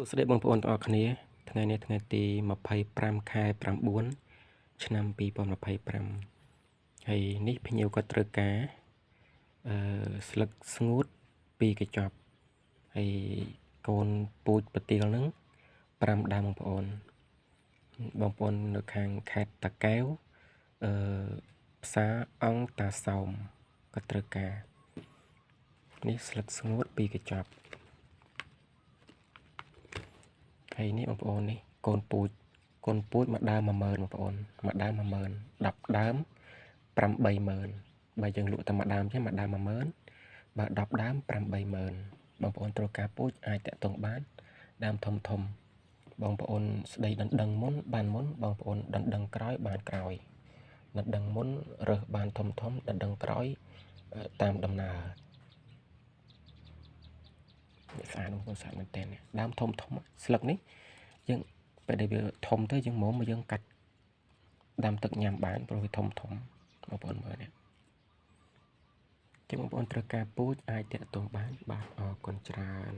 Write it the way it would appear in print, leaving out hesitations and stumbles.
ស្ដីបងប្អូនទាំងអស់គ្នាថ្ងៃនេះថ្ងៃទី25ខែ9ឆ្នាំ2025ហើយនេះភ្ញៀវក៏ត្រូវការស្លឹកស្ងួត2កញ្ចប់ហើយកូនពូជប្រទាលហ្នឹង5ដើមបងប្អូននៅខាងខេត្តតាកែវផ្សារអង្គតាសោមក៏ត្រូវការនេះស្លឹកស្ងួត2កញ្ចប់ហើយនេះបងប្អូននេះកូនពូជមួយដើម 10000 បងប្អូនមួយដើម 10000 10ដើម 80000បើយើងលក់តែមួយដើមចឹងមួយដើម 10000បើ10ដើម 80000បងប្អូនត្រូវការពូជអាចតាក់ទងបានដើមធំបងប្អូនស្ដីដណ្ដឹងមុនបានមុនបងប្អូនដណ្ដឹងក្រោយបានក្រោយដណ្ដឹងមុនរើសបានធំដណ្ដឹងក្រោយតាមដំណើរស្អាតបងប្អូនស្អាតមែនតើដើមធំស្លឹកនេះយើងពេលដែលវាធំទៅយើងមកយើងកាត់ដាំទឹកញ៉ាំបានព្រោះវាធំបងប្អូនមើលនេះចឹងបងប្អូនត្រូវការពូជអាចតាក់ទងបានបាទអរគុណច្រើន